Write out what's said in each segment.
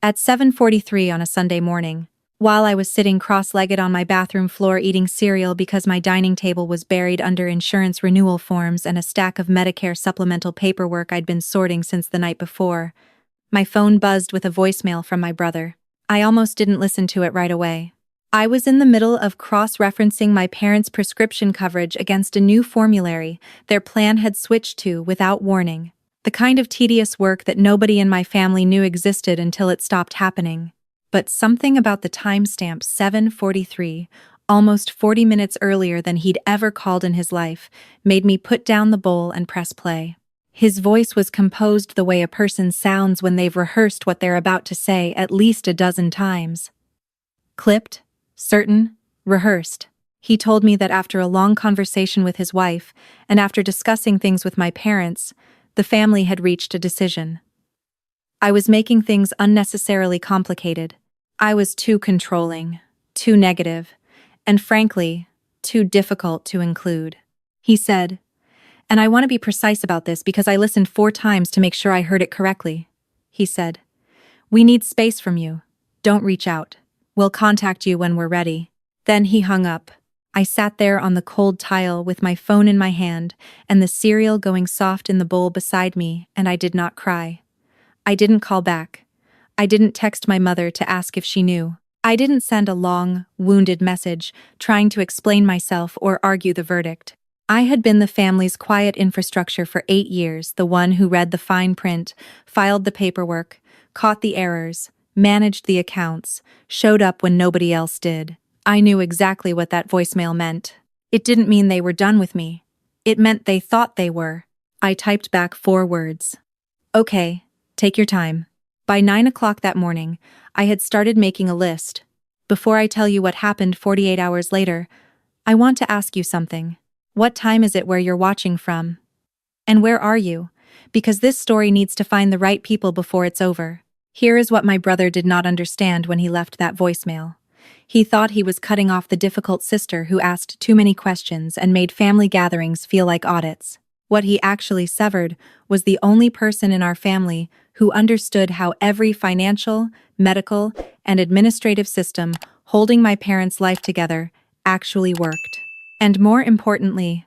At 7:43 on a Sunday morning, while I was sitting cross-legged on my bathroom floor eating cereal because my dining table was buried under insurance renewal forms and a stack of Medicare supplemental paperwork I'd been sorting since the night before, my phone buzzed with a voicemail from my brother. I almost didn't listen to it right away. I was in the middle of cross-referencing my parents' prescription coverage against a new formulary their plan had switched to without warning. The kind of tedious work that nobody in my family knew existed until it stopped happening. But something about the timestamp 7:43, almost 40 minutes earlier than he'd ever called in his life, made me put down the bowl and press play. His voice was composed the way a person sounds when they've rehearsed what they're about to say at least a dozen times. Clipped, certain, rehearsed. He told me that after a long conversation with his wife, and after discussing things with my parents, the family had reached a decision. I was making things unnecessarily complicated. I was too controlling, too negative, and frankly, too difficult to include. He said, and I want to be precise about this because I listened 4 times to make sure I heard it correctly. He said, "We need space from you. Don't reach out. We'll contact you when we're ready." Then he hung up. I sat there on the cold tile with my phone in my hand and the cereal going soft in the bowl beside me, and I did not cry. I didn't call back. I didn't text my mother to ask if she knew. I didn't send a long, wounded message trying to explain myself or argue the verdict. I had been the family's quiet infrastructure for 8 years, the one who read the fine print, filed the paperwork, caught the errors, managed the accounts, showed up when nobody else did. I knew exactly what that voicemail meant. It didn't mean they were done with me. It meant they thought they were. I typed back 4 words. "Okay, take your time." By 9 o'clock that morning, I had started making a list. Before I tell you what happened 48 hours later, I want to ask you something. What time is it where you're watching from? And where are you? Because this story needs to find the right people before it's over. Here is what my brother did not understand when he left that voicemail. He thought he was cutting off the difficult sister who asked too many questions and made family gatherings feel like audits. What he actually severed was the only person in our family who understood how every financial, medical, and administrative system holding my parents' life together actually worked. And more importantly,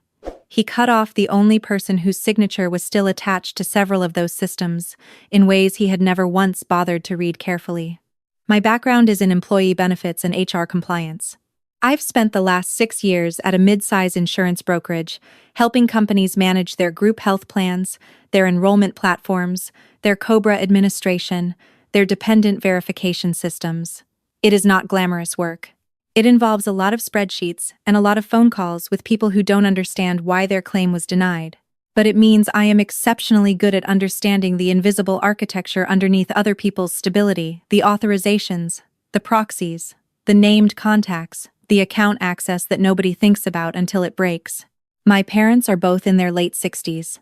he cut off the only person whose signature was still attached to several of those systems, in ways he had never once bothered to read carefully. My background is in employee benefits and HR compliance. I've spent the last 6 years at a mid-size insurance brokerage, helping companies manage their group health plans, their enrollment platforms, their COBRA administration, their dependent verification systems. It is not glamorous work. It involves a lot of spreadsheets and a lot of phone calls with people who don't understand why their claim was denied. But it means I am exceptionally good at understanding the invisible architecture underneath other people's stability, the authorizations, the proxies, the named contacts, the account access that nobody thinks about until it breaks. My parents are both in their late 60s.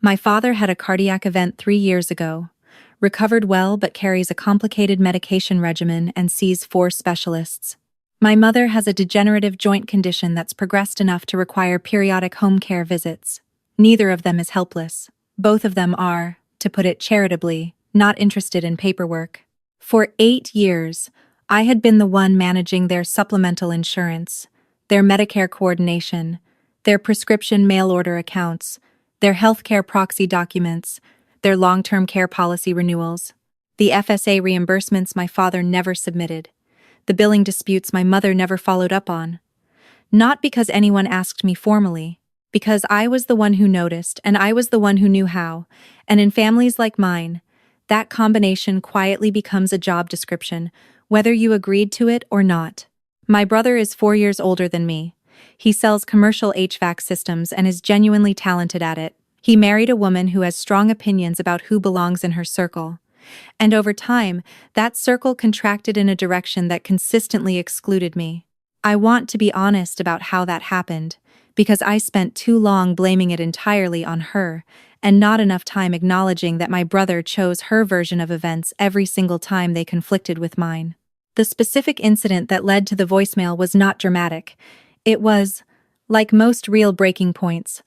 My father had a cardiac event 3 years ago, recovered well but carries a complicated medication regimen and sees 4 specialists. My mother has a degenerative joint condition that's progressed enough to require periodic home care visits. Neither of them is helpless. Both of them are, to put it charitably, not interested in paperwork. For 8 years, I had been the one managing their supplemental insurance, their Medicare coordination, their prescription mail-order accounts, their healthcare proxy documents, their long-term care policy renewals, the FSA reimbursements my father never submitted, the billing disputes my mother never followed up on. Not because anyone asked me formally, because I was the one who noticed and I was the one who knew how, and in families like mine, that combination quietly becomes a job description, whether you agreed to it or not. My brother is 4 years older than me. He sells commercial HVAC systems and is genuinely talented at it. He married a woman who has strong opinions about who belongs in her circle. And over time, that circle contracted in a direction that consistently excluded me. I want to be honest about how that happened, because I spent too long blaming it entirely on her, and not enough time acknowledging that my brother chose her version of events every single time they conflicted with mine. The specific incident that led to the voicemail was not dramatic. It was, like most real breaking points,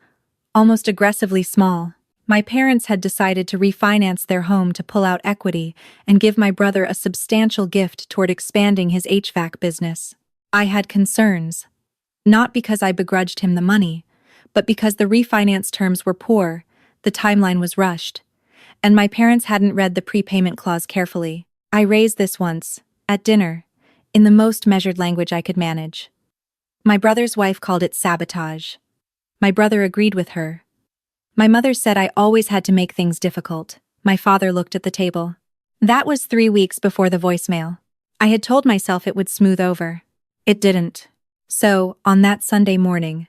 almost aggressively small. My parents had decided to refinance their home to pull out equity and give my brother a substantial gift toward expanding his HVAC business. I had concerns, not because I begrudged him the money, but because the refinance terms were poor, the timeline was rushed, and my parents hadn't read the prepayment clause carefully. I raised this once, at dinner, in the most measured language I could manage. My brother's wife called it sabotage. My brother agreed with her. My mother said I always had to make things difficult. My father looked at the table. That was 3 weeks before the voicemail. I had told myself it would smooth over. It didn't. So, on that Sunday morning,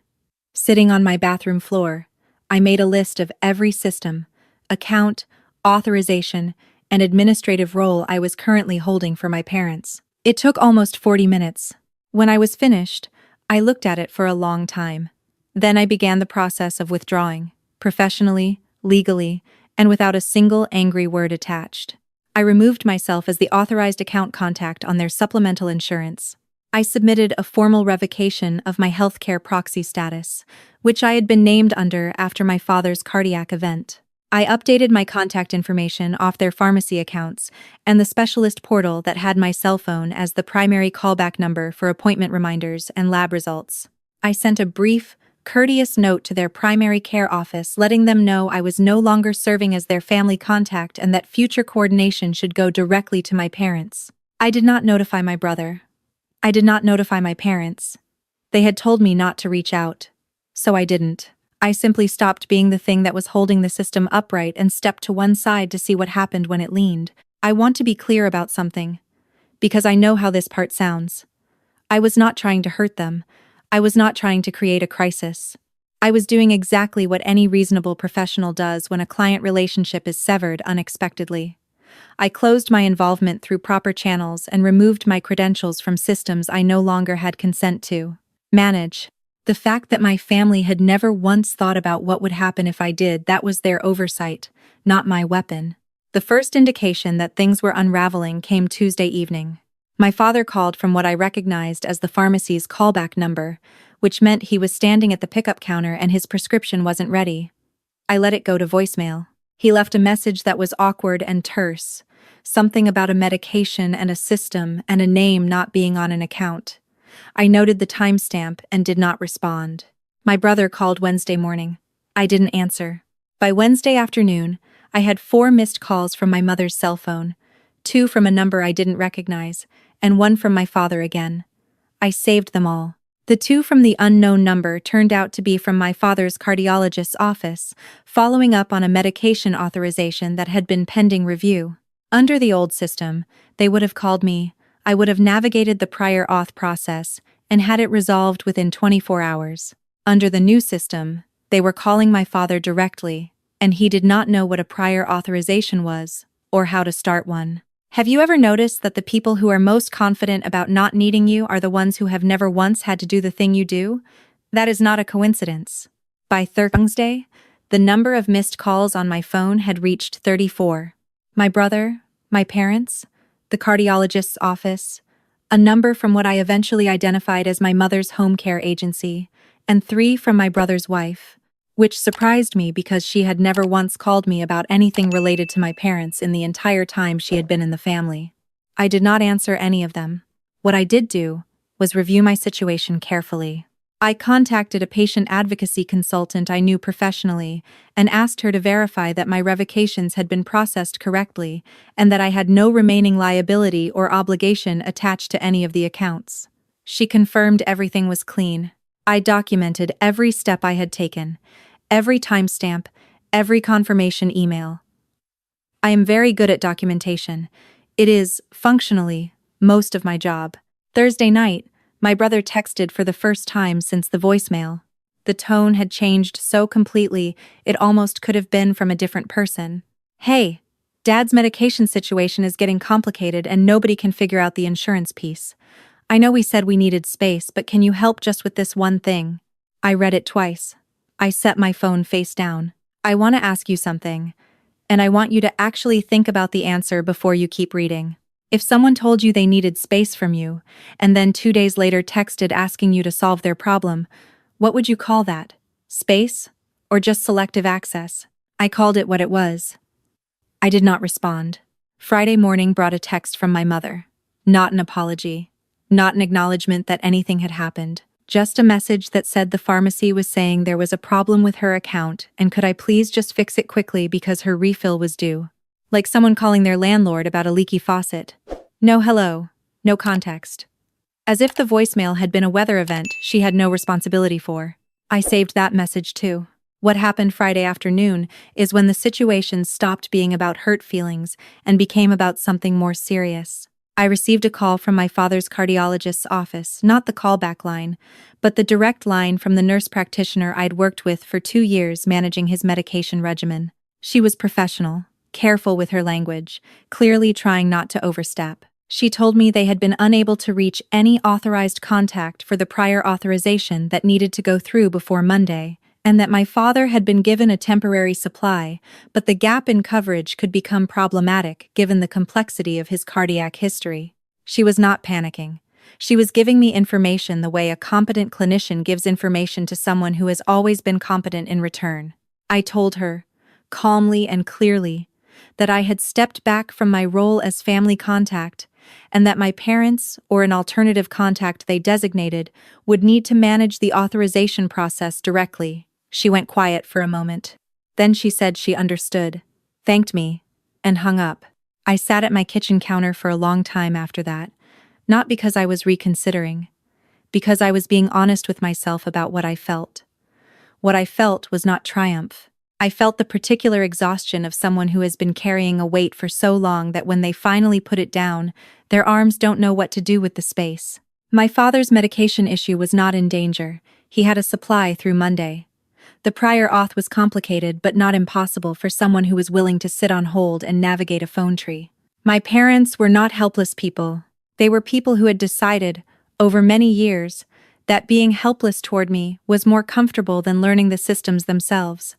sitting on my bathroom floor, I made a list of every system, account, authorization, and administrative role I was currently holding for my parents. It took almost 40 minutes. When I was finished, I looked at it for a long time. Then I began the process of withdrawing, professionally, legally, and without a single angry word attached. I removed myself as the authorized account contact on their supplemental insurance. I submitted a formal revocation of my healthcare proxy status, which I had been named under after my father's cardiac event. I updated my contact information off their pharmacy accounts and the specialist portal that had my cell phone as the primary callback number for appointment reminders and lab results. I sent a brief, courteous note to their primary care office letting them know I was no longer serving as their family contact and that future coordination should go directly to my parents. I did not notify my brother. I did not notify my parents. They had told me not to reach out, so I didn't. I simply stopped being the thing that was holding the system upright and stepped to one side to see what happened when it leaned. I want to be clear about something, because I know how this part sounds. I was not trying to hurt them. I was not trying to create a crisis. I was doing exactly what any reasonable professional does when a client relationship is severed unexpectedly. I closed my involvement through proper channels and removed my credentials from systems I no longer had consent to manage. The fact that my family had never once thought about what would happen if I did, that was their oversight, not my weapon. The first indication that things were unraveling came Tuesday evening. My father called from what I recognized as the pharmacy's callback number, which meant he was standing at the pickup counter and his prescription wasn't ready. I let it go to voicemail. He left a message that was awkward and terse, something about a medication and a system and a name not being on an account. I noted the timestamp and did not respond. My brother called Wednesday morning. I didn't answer. By Wednesday afternoon, I had 4 missed calls from my mother's cell phone, 2 from a number I didn't recognize, and 1 from my father again. I saved them all. The 2 from the unknown number turned out to be from my father's cardiologist's office, following up on a medication authorization that had been pending review. Under the old system, they would have called me. I would have navigated the prior auth process and had it resolved within 24 hours. Under the new system, they were calling my father directly, and he did not know what a prior authorization was, or how to start one. Have you ever noticed that the people who are most confident about not needing you are the ones who have never once had to do the thing you do? That is not a coincidence. By Thursday, the number of missed calls on my phone had reached 34. My brother, my parents, the cardiologist's office, a number from what I eventually identified as my mother's home care agency, and 3 from my brother's wife, which surprised me because she had never once called me about anything related to my parents in the entire time she had been in the family. I did not answer any of them. What I did do was review my situation carefully. I contacted a patient advocacy consultant I knew professionally and asked her to verify that my revocations had been processed correctly and that I had no remaining liability or obligation attached to any of the accounts. She confirmed everything was clean. I documented every step I had taken, every timestamp, every confirmation email. I am very good at documentation. It is, functionally, most of my job. Thursday night, my brother texted for the first time since the voicemail. The tone had changed so completely, it almost could have been from a different person. "Hey, Dad's medication situation is getting complicated and nobody can figure out the insurance piece. I know we said we needed space, but can you help just with this one thing?" I read it twice. I set my phone face down. "I want to ask you something, and I want you to actually think about the answer before you keep reading. If someone told you they needed space from you, and then 2 days later texted asking you to solve their problem, what would you call that? Space? Or just selective access?" I called it what it was. I did not respond. Friday morning brought a text from my mother. Not an apology. Not an acknowledgement that anything had happened. Just a message that said the pharmacy was saying there was a problem with her account and could I please just fix it quickly because her refill was due. Like someone calling their landlord about a leaky faucet. No hello. No context. As if the voicemail had been a weather event she had no responsibility for. I saved that message too. What happened Friday afternoon is when the situation stopped being about hurt feelings and became about something more serious. I received a call from my father's cardiologist's office, not the callback line, but the direct line from the nurse practitioner I'd worked with for 2 years managing his medication regimen. She was professional, careful with her language, clearly trying not to overstep. She told me they had been unable to reach any authorized contact for the prior authorization that needed to go through before Monday, and that my father had been given a temporary supply, but the gap in coverage could become problematic given the complexity of his cardiac history. She was not panicking. She was giving me information the way a competent clinician gives information to someone who has always been competent in return. I told her, calmly and clearly, that I had stepped back from my role as family contact, and that my parents, or an alternative contact they designated, would need to manage the authorization process directly. She went quiet for a moment. Then she said she understood, thanked me, and hung up. I sat at my kitchen counter for a long time after that, not because I was reconsidering, because I was being honest with myself about what I felt. What I felt was not triumph. I felt the particular exhaustion of someone who has been carrying a weight for so long that when they finally put it down, their arms don't know what to do with the space. My father's medication issue was not in danger. He had a supply through Monday. The prior auth was complicated but not impossible for someone who was willing to sit on hold and navigate a phone tree. My parents were not helpless people. They were people who had decided, over many years, that being helpless toward me was more comfortable than learning the systems themselves.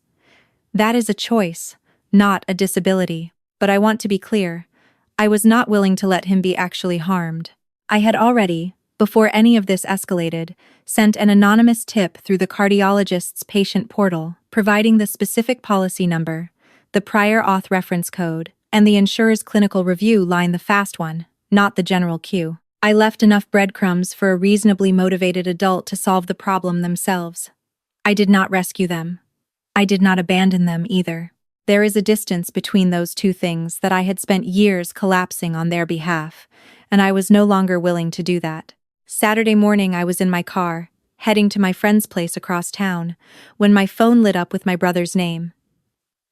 That is a choice, not a disability. But I want to be clear. I was not willing to let him be actually harmed. I had already, before any of this escalated, sent an anonymous tip through the cardiologist's patient portal, providing the specific policy number, the prior auth reference code, and the insurer's clinical review line, the fast one, not the general queue. I left enough breadcrumbs for a reasonably motivated adult to solve the problem themselves. I did not rescue them. I did not abandon them either. There is a distance between those two things that I had spent years collapsing on their behalf, and I was no longer willing to do that. Saturday morning I was in my car, heading to my friend's place across town, when my phone lit up with my brother's name.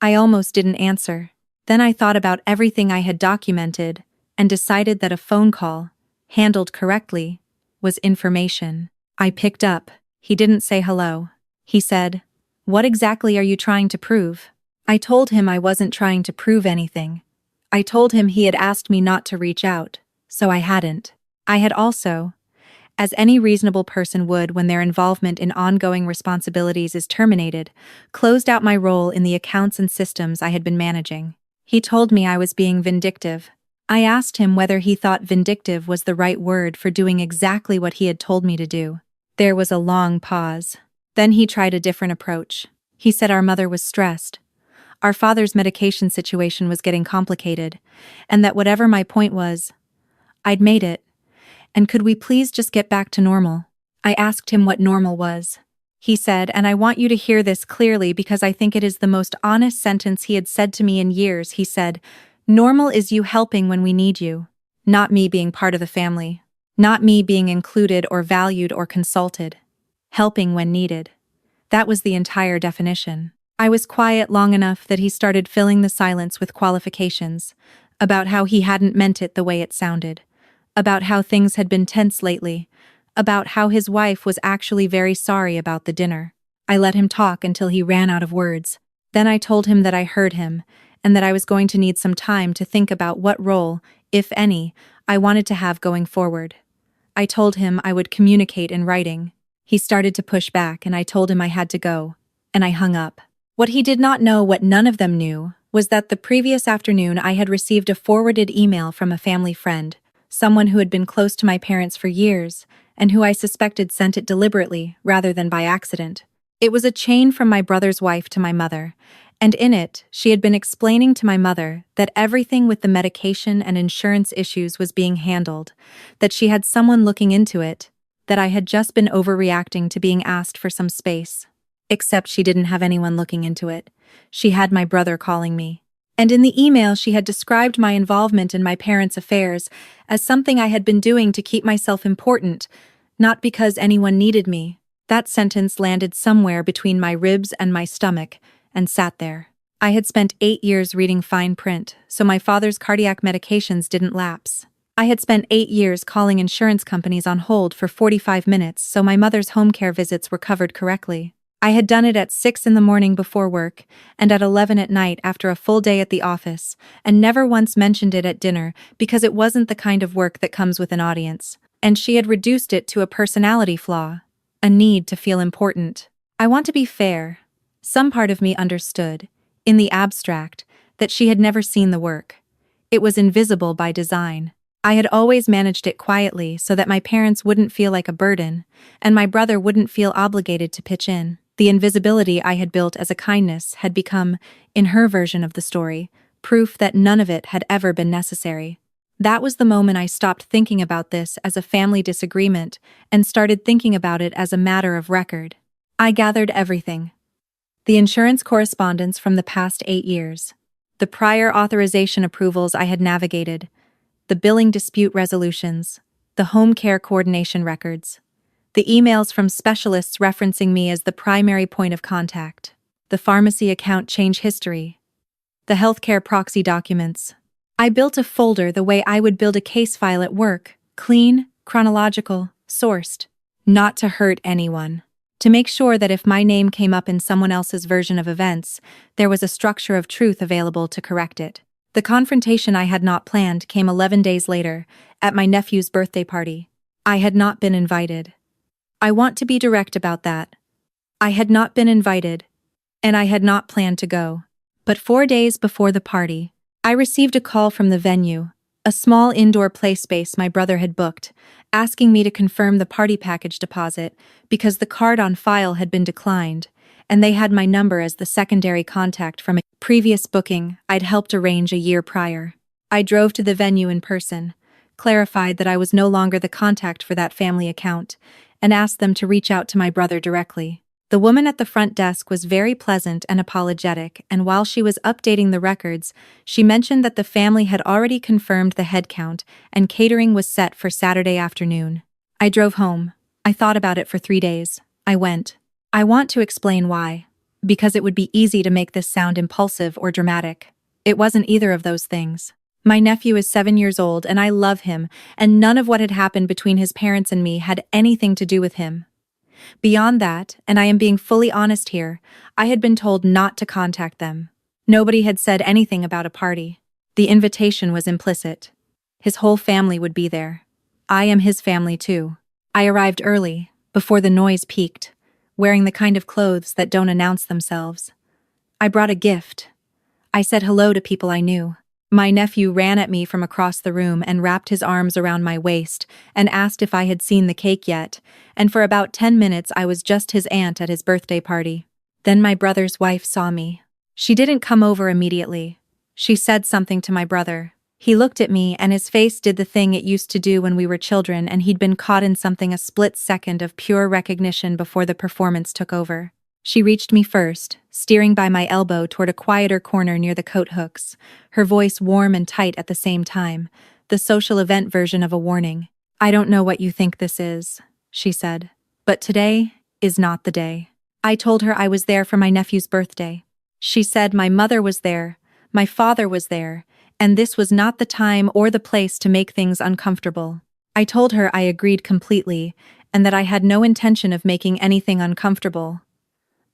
I almost didn't answer. Then I thought about everything I had documented and decided that a phone call, handled correctly, was information. I picked up. He didn't say hello. He said, "What exactly are you trying to prove?" I told him I wasn't trying to prove anything. I told him he had asked me not to reach out, so I hadn't. I had also, as any reasonable person would when their involvement in ongoing responsibilities is terminated, closed out my role in the accounts and systems I had been managing. He told me I was being vindictive. I asked him whether he thought vindictive was the right word for doing exactly what he had told me to do. There was a long pause. Then he tried a different approach. He said our mother was stressed. Our father's medication situation was getting complicated, and that whatever my point was, I'd made it. And could we please just get back to normal? I asked him what normal was. He said, and I want you to hear this clearly because I think it is the most honest sentence he had said to me in years. He said, "Normal is you helping when we need you, not me being part of the family, not me being included or valued or consulted. Helping when needed." That was the entire definition. I was quiet long enough that he started filling the silence with qualifications, about how he hadn't meant it the way it sounded, about how things had been tense lately, about how his wife was actually very sorry about the dinner. I let him talk until he ran out of words. Then I told him that I heard him, and that I was going to need some time to think about what role, if any, I wanted to have going forward. I told him I would communicate in writing. He started to push back, and I told him I had to go, and I hung up. What he did not know, what none of them knew, was that the previous afternoon I had received a forwarded email from a family friend, someone who had been close to my parents for years, and who I suspected sent it deliberately rather than by accident. It was a chain from my brother's wife to my mother, And in it, she had been explaining to my mother that everything with the medication and insurance issues was being handled, that she had someone looking into it, that I had just been overreacting to being asked for some space. Except she didn't have anyone looking into it. She had my brother calling me. And in the email, she had described my involvement in my parents' affairs as something I had been doing to keep myself important, not because anyone needed me. That sentence landed somewhere between my ribs and my stomach, and sat there. I had spent 8 years reading fine print, so my father's cardiac medications didn't lapse. I had spent 8 years calling insurance companies on hold for 45 minutes so my mother's home care visits were covered correctly. I had done it at 6 in the morning before work, and at 11 at night after a full day at the office, and never once mentioned it at dinner because it wasn't the kind of work that comes with an audience. And she had reduced it to a personality flaw, a need to feel important. I want to be fair. Some part of me understood, in the abstract, that she had never seen the work. It was invisible by design. I had always managed it quietly so that my parents wouldn't feel like a burden, and my brother wouldn't feel obligated to pitch in. The invisibility I had built as a kindness had become, in her version of the story, proof that none of it had ever been necessary. That was the moment I stopped thinking about this as a family disagreement and started thinking about it as a matter of record. I gathered everything. The insurance correspondence from the past 8 years, the prior authorization approvals I had navigated, the billing dispute resolutions, the home care coordination records, the emails from specialists referencing me as the primary point of contact, the pharmacy account change history, the healthcare proxy documents. I built a folder the way I would build a case file at work, clean, chronological, sourced, not to hurt anyone. To make sure that if my name came up in someone else's version of events, there was a structure of truth available to correct it. The confrontation I had not planned came 11 days later, at my nephew's birthday party. I had not been invited. I want to be direct about that. I had not been invited, and I had not planned to go. But 4 days before the party, I received a call from the venue, a small indoor play space my brother had booked, asking me to confirm the party package deposit because the card on file had been declined, and they had my number as the secondary contact from a previous booking I'd helped arrange a year prior. I drove to the venue in person, clarified that I was no longer the contact for that family account, and asked them to reach out to my brother directly. The woman at the front desk was very pleasant and apologetic, and while she was updating the records, she mentioned that the family had already confirmed the head count and catering was set for Saturday afternoon. I drove home. I thought about it for 3 days. I went. I want to explain why. Because it would be easy to make this sound impulsive or dramatic. It wasn't either of those things. My nephew is 7 years old and I love him, and none of what had happened between his parents and me had anything to do with him. Beyond that, and I am being fully honest here, I had been told not to contact them. Nobody had said anything about a party. The invitation was implicit. His whole family would be there. I am his family too. I arrived early, before the noise peaked, wearing the kind of clothes that don't announce themselves. I brought a gift. I said hello to people I knew. My nephew ran at me from across the room and wrapped his arms around my waist and asked if I had seen the cake yet, and for about 10 minutes I was just his aunt at his birthday party. Then my brother's wife saw me. She didn't come over immediately. She said something to my brother. He looked at me and his face did the thing it used to do when we were children and he'd been caught in something a split second of pure recognition before the performance took over. She reached me first, steering by my elbow toward a quieter corner near the coat hooks, her voice warm and tight at the same time, the social event version of a warning. "I don't know what you think this is," she said, "but today is not the day." I told her I was there for my nephew's birthday. She said my mother was there, my father was there, and this was not the time or the place to make things uncomfortable. I told her I agreed completely, and that I had no intention of making anything uncomfortable.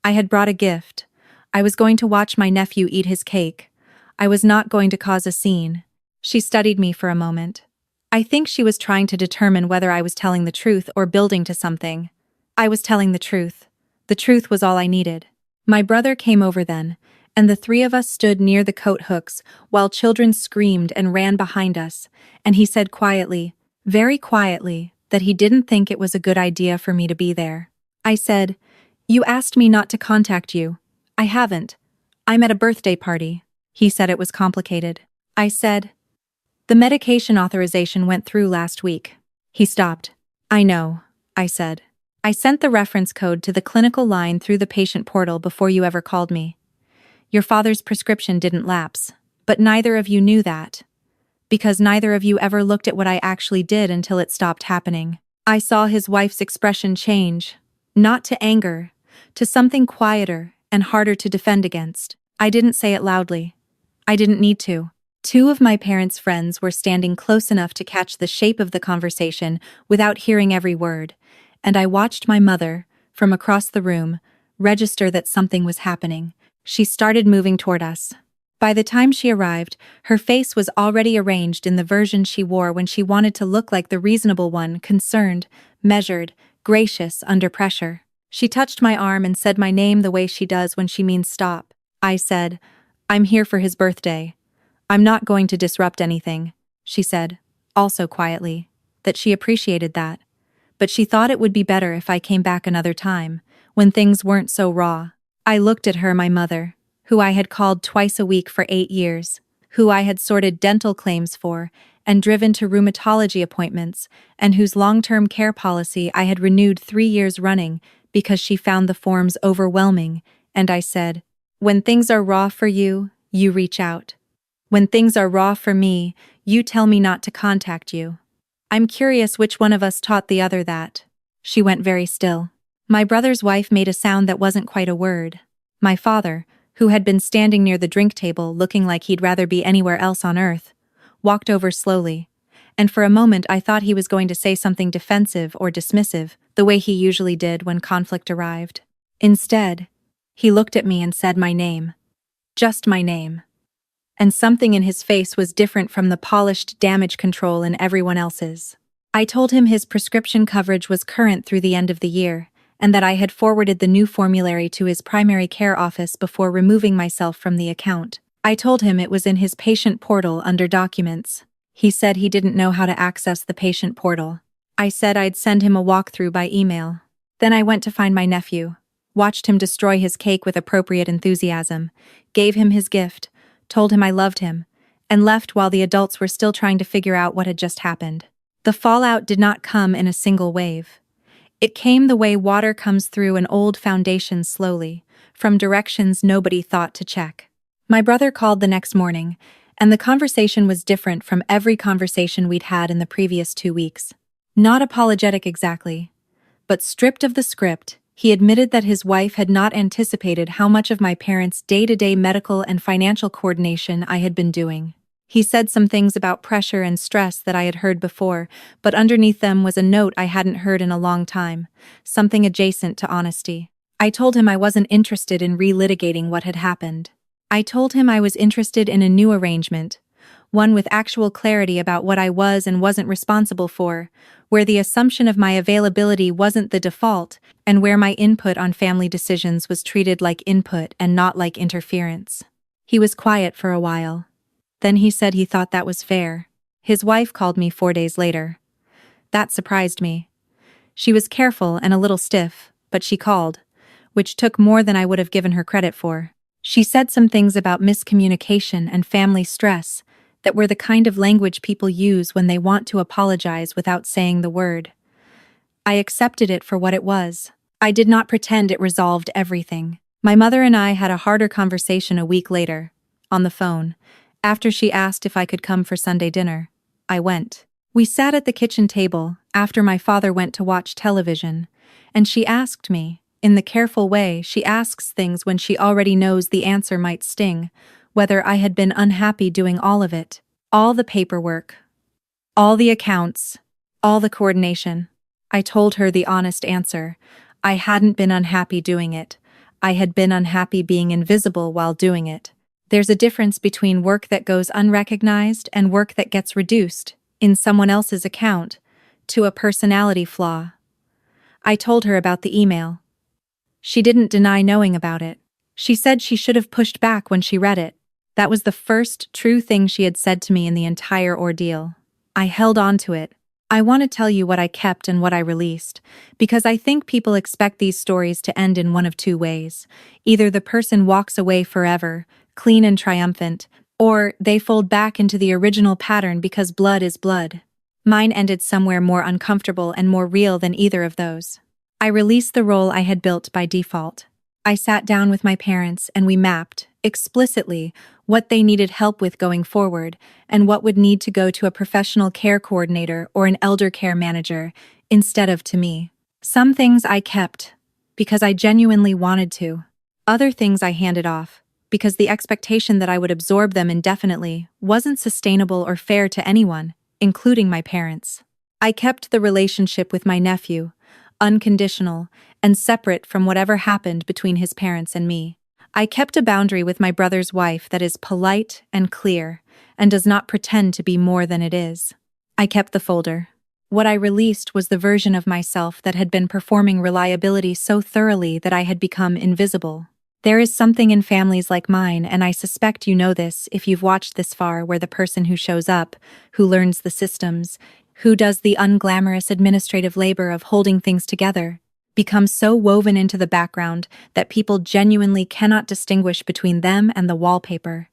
I had brought a gift. I was going to watch my nephew eat his cake. I was not going to cause a scene. She studied me for a moment. I think she was trying to determine whether I was telling the truth or building to something. I was telling the truth. The truth was all I needed. My brother came over then, and the 3 of us stood near the coat hooks while children screamed and ran behind us, and he said quietly, very quietly, that he didn't think it was a good idea for me to be there. I said, "You asked me not to contact you." "I haven't. "I'm at a birthday party." He said it was complicated. I said, "The medication authorization went through last week." He stopped. "I know," I said. "I sent the reference code to the clinical line through the patient portal before you ever called me. Your father's prescription didn't lapse, but neither of you knew that, because neither of you ever looked at what I actually did until it stopped happening." I saw his wife's expression change, not to anger, to something quieter and harder to defend against. I didn't say it loudly. I didn't need to. Two of my parents' friends were standing close enough to catch the shape of the conversation without hearing every word, and I watched my mother, from across the room, register that something was happening. She started moving toward us. By the time she arrived, her face was already arranged in the version she wore when she wanted to look like the reasonable one, concerned, measured, gracious under pressure. She touched my arm and said my name the way she does when she means stop. I said, "I'm here for his birthday. I'm not going to disrupt anything," she said, also quietly, that she appreciated that. But she thought it would be better if I came back another time, when things weren't so raw. I looked at her, my mother, who I had called twice a week for 8 years, who I had sorted dental claims for and driven to rheumatology appointments, and whose long-term care policy I had renewed 3 years running because she found the forms overwhelming, and I said, "When things are raw for you, you reach out. When things are raw for me, you tell me not to contact you." I'm curious which one of us taught the other that. She went very still. My brother's wife made a sound that wasn't quite a word. My father, who had been standing near the drink table looking like he'd rather be anywhere else on earth, walked over slowly, and for a moment I thought he was going to say something defensive or dismissive, the way he usually did when conflict arrived. Instead, he looked at me and said my name. Just my name. And something in his face was different from the polished damage control in everyone else's. I told him his prescription coverage was current through the end of the year, and that I had forwarded the new formulary to his primary care office before removing myself from the account. I told him it was in his patient portal under documents. He said he didn't know how to access the patient portal. I said I'd send him a walkthrough by email. Then I went to find my nephew, watched him destroy his cake with appropriate enthusiasm, gave him his gift, told him I loved him, and left while the adults were still trying to figure out what had just happened. The fallout did not come in a single wave. It came the way water comes through an old foundation slowly, from directions nobody thought to check. My brother called the next morning, and the conversation was different from every conversation we'd had in the previous 2 weeks. Not apologetic exactly, but stripped of the script. He admitted that his wife had not anticipated how much of my parents' day-to-day medical and financial coordination I had been doing. He said some things about pressure and stress that I had heard before, but underneath them was a note I hadn't heard in a long time, something adjacent to honesty. I told him I wasn't interested in relitigating what had happened. I told him I was interested in a new arrangement, one with actual clarity about what I was and wasn't responsible for, where the assumption of my availability wasn't the default, and where my input on family decisions was treated like input and not like interference. He was quiet for a while. Then he said he thought that was fair. His wife called me 4 days later. That surprised me. She was careful and a little stiff, but she called, which took more than I would have given her credit for. She said some things about miscommunication and family stress that were the kind of language people use when they want to apologize without saying the word. I accepted it for what it was. I did not pretend it resolved everything. My mother and I had a harder conversation a week later, on the phone, after she asked if I could come for Sunday dinner. I went. We sat at the kitchen table after my father went to watch television, and she asked me, in the careful way she asks things when she already knows the answer might sting, whether I had been unhappy doing all of it, all the paperwork, all the accounts, all the coordination. I told her the honest answer. I hadn't been unhappy doing it. I had been unhappy being invisible while doing it. There's a difference between work that goes unrecognized and work that gets reduced, in someone else's account, to a personality flaw. I told her about the email. She didn't deny knowing about it. She said she should have pushed back when she read it. That was the first true thing she had said to me in the entire ordeal. I held on to it, I want to tell you what I kept and what I released, because I think people expect these stories to end in one of two ways. Either the person walks away forever, clean and triumphant, or they fold back into the original pattern because blood is blood. Mine ended somewhere more uncomfortable and more real than either of those. I released the role I had built by default. I sat down with my parents and we mapped, explicitly, what they needed help with going forward and what would need to go to a professional care coordinator or an elder care manager instead of to me. Some things I kept because I genuinely wanted to. Other things I handed off because the expectation that I would absorb them indefinitely wasn't sustainable or fair to anyone, including my parents. I kept the relationship with my nephew, unconditional, and separate from whatever happened between his parents and me. I kept a boundary with my brother's wife that is polite and clear, and does not pretend to be more than it is. I kept the folder. What I released was the version of myself that had been performing reliability so thoroughly that I had become invisible. There is something in families like mine, and I suspect you know this if you've watched this far, where the person who shows up, who learns the systems, who does the unglamorous administrative labor of holding things together, becomes so woven into the background that people genuinely cannot distinguish between them and the wallpaper.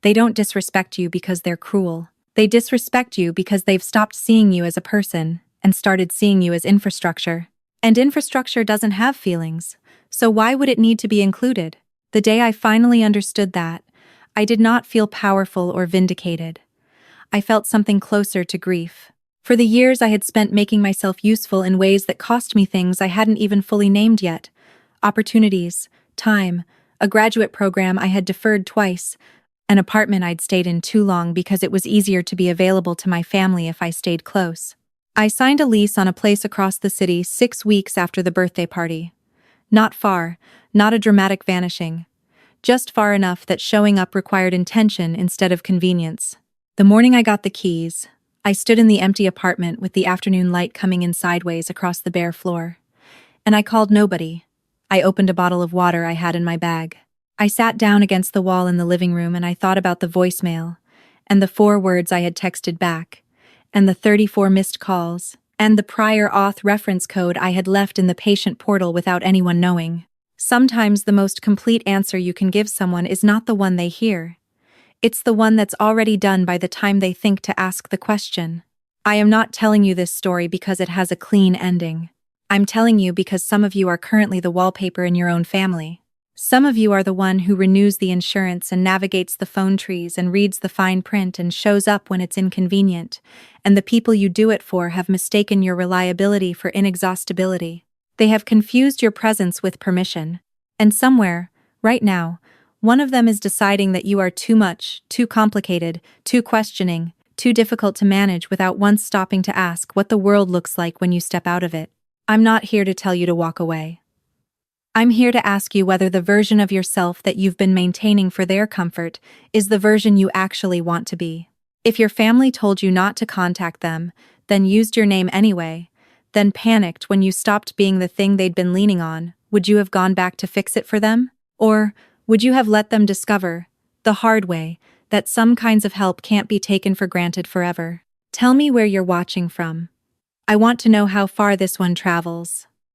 They don't disrespect you because they're cruel. They disrespect you because they've stopped seeing you as a person and started seeing you as infrastructure. And infrastructure doesn't have feelings, so why would it need to be included? The day I finally understood that, I did not feel powerful or vindicated. I felt something closer to grief. For the years I had spent making myself useful in ways that cost me things I hadn't even fully named yet. Opportunities, time, a graduate program I had deferred twice, an apartment I'd stayed in too long because it was easier to be available to my family if I stayed close. I signed a lease on a place across the city 6 weeks after the birthday party. Not far, not a dramatic vanishing. Just far enough that showing up required intention instead of convenience. The morning I got the keys, I stood in the empty apartment with the afternoon light coming in sideways across the bare floor. And I called nobody. I opened a bottle of water I had in my bag. I sat down against the wall in the living room and I thought about the voicemail, and the 4 words I had texted back, and the 34 missed calls, and the prior auth reference code I had left in the patient portal without anyone knowing. Sometimes the most complete answer you can give someone is not the one they hear. It's the one that's already done by the time they think to ask the question. I am not telling you this story because it has a clean ending. I'm telling you because some of you are currently the wallpaper in your own family. Some of you are the one who renews the insurance and navigates the phone trees and reads the fine print and shows up when it's inconvenient, and the people you do it for have mistaken your reliability for inexhaustibility. They have confused your presence with permission. And somewhere, right now, one of them is deciding that you are too much, too complicated, too questioning, too difficult to manage without once stopping to ask what the world looks like when you step out of it. I'm not here to tell you to walk away. I'm here to ask you whether the version of yourself that you've been maintaining for their comfort is the version you actually want to be. If your family told you not to contact them, then used your name anyway, then panicked when you stopped being the thing they'd been leaning on, would you have gone back to fix it for them? Or would you have let them discover, the hard way, that some kinds of help can't be taken for granted forever? Tell me where you're watching from. I want to know how far this one travels.